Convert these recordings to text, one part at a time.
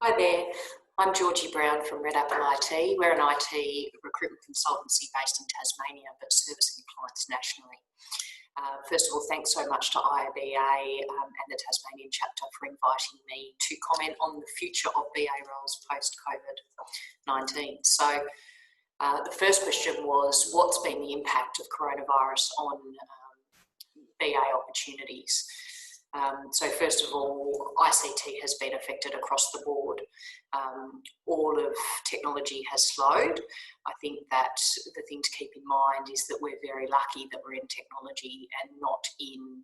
Hi there, I'm Georgi Brown from REDAPPLEIT. We're an IT recruitment consultancy based in Tasmania but servicing clients nationally. First of all, thanks so much to IABA and the Tasmanian chapter for inviting me to comment on the future of BA roles post-COVID-19. So the first question was, what's been the impact of coronavirus on BA opportunities? So first of all, ICT has been affected across the board. All of technology has slowed. I think that the thing to keep in mind is that we're very lucky that we're in technology and not in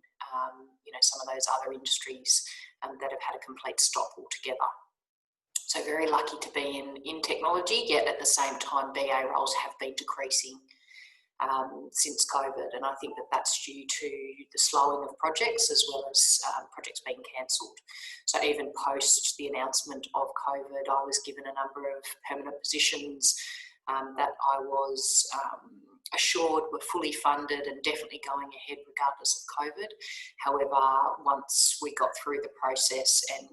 some of those other industries that have had a complete stop altogether. So very lucky to be in technology, yet at the same time BA roles have been decreasing since COVID, and I think that that's due to the slowing of projects as well as projects being cancelled. So even post the announcement of COVID, I was given a number of permanent positions that I was assured were fully funded and definitely going ahead regardless of COVID. However, once we got through the process and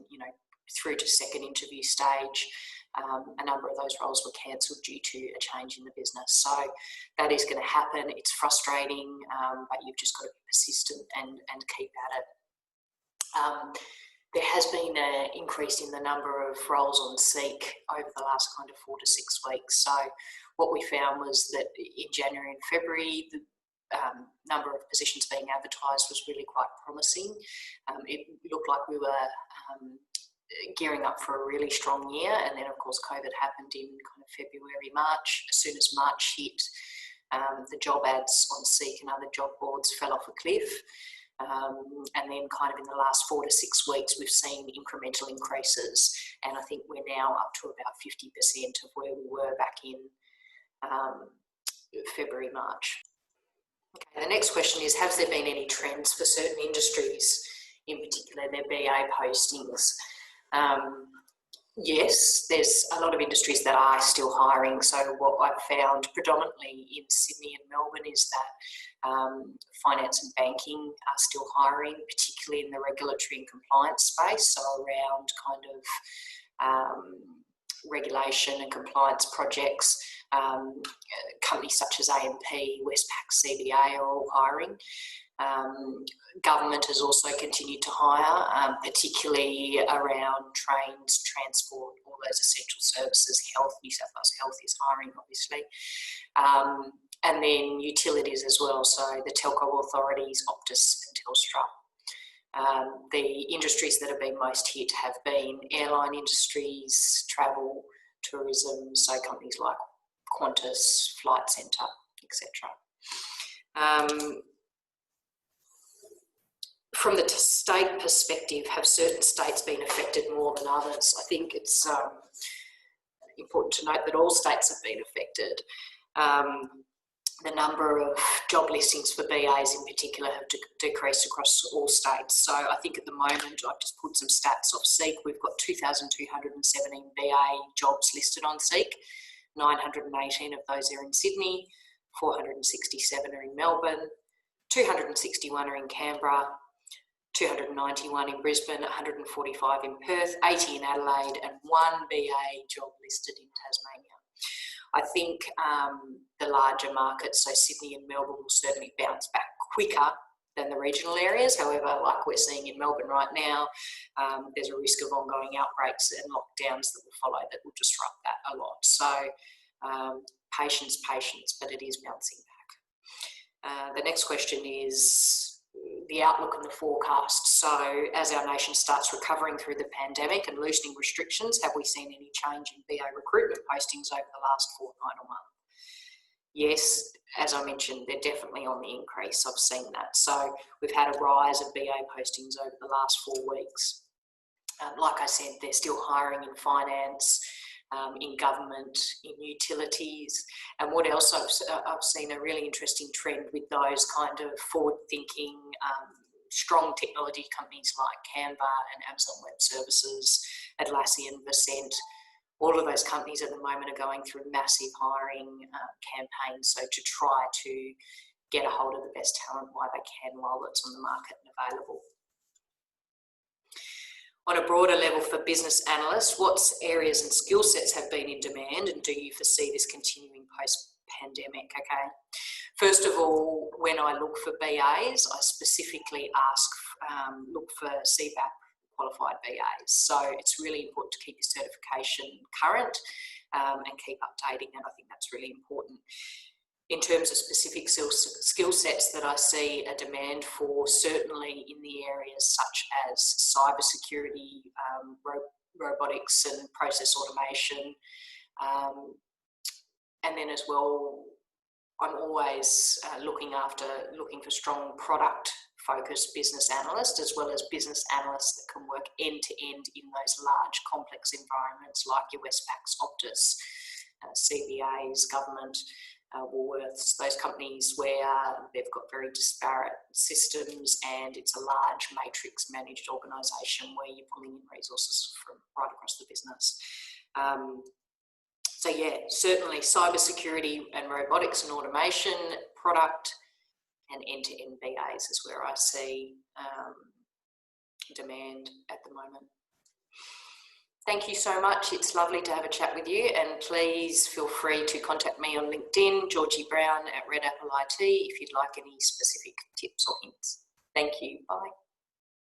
through to second interview stage, a number of those roles were cancelled due to a change in the business. So that is going to happen. It's frustrating, but you've just got to be persistent and keep at it. There has been an increase in the number of roles on Seek over the last kind of 4 to 6 weeks. So what we found was that in January and February, the number of positions being advertised was really quite promising. It looked like we were gearing up for a really strong year, and then of course COVID happened in kind of February, March. As soon as March hit, the job ads on Seek and other job boards fell off a cliff, and then kind of in the last 4 to 6 weeks we've seen incremental increases, and I think we're now up to about 50% of where we were back in February, March. Okay, the next question is, have there been any trends for certain industries, in particular their BA postings? Yes, there's a lot of industries that are still hiring. So what I've found predominantly in Sydney and Melbourne is that finance and banking are still hiring, particularly in the regulatory and compliance space, so around kind of regulation and compliance projects. Companies such as AMP, Westpac, CBAP are all hiring. Government has also continued to hire, particularly around trains, transport, all those essential services. Health, New South Wales Health is hiring, obviously. And then utilities as well, so the telco authorities, Optus and Telstra. The industries that have been most hit have been airline industries, travel, tourism, so companies like Qantas, Flight Centre, etc. From the state perspective, have certain states been affected more than others? I think it's important to note that all states have been affected. The number of job listings for BAs in particular have decreased across all states. So I think at the moment, I've just pulled some stats off Seek. We've got 2,217 BA jobs listed on Seek. 918 of those are in Sydney, 467 are in Melbourne, 261 are in Canberra, 291 in Brisbane, 145 in Perth, 80 in Adelaide, and 1 BA job listed in Tasmania. I think the larger markets, so Sydney and Melbourne, will certainly bounce back quicker than the regional areas. However, like we're seeing in Melbourne right now, there's a risk of ongoing outbreaks and lockdowns that will follow that will disrupt that a lot. So patience, but it is bouncing back. The next question is the outlook and the forecast. So as our nation starts recovering through the pandemic and loosening restrictions, have we seen any change in BA recruitment postings over the last fortnight or month? Yes, as I mentioned, they're definitely on the increase. I've seen that. So we've had a rise of BA postings over the last 4 weeks. Like I said, they're still hiring in finance, in government, in utilities. And what else I've seen a really interesting trend with those kind of forward-thinking, strong technology companies like Canva and Amazon Web Services, Atlassian, Vicent. All of those companies at the moment are going through massive hiring campaigns, so to try to get a hold of the best talent while they can, while it's on the market and available. On a broader level for business analysts, what areas and skill sets have been in demand, and do you foresee this continuing post-pandemic? Okay. First of all, when I look for BAs, I specifically look for CBAP qualified BAs. So it's really important to keep your certification current and keep updating, and I think that's really important. In terms of specific skill sets that I see a demand for, certainly in the areas such as cybersecurity, robotics and process automation, and then as well, I'm always looking for strong product-focused business analysts, as well as business analysts that can work end-to-end in those large, complex environments like your Westpacs, Optus, CBAs, government, Woolworths, those companies where they've got very disparate systems and it's a large matrix managed organisation where you're pulling in resources from right across the business. So yeah, certainly cybersecurity and robotics and automation, product and end-to-end BAs is where I see demand at the moment. Thank you so much. It's lovely to have a chat with you, and please feel free to contact me on LinkedIn, Georgie Brown at REDAPPLEIT, if you'd like any specific tips or hints. Thank you. Bye.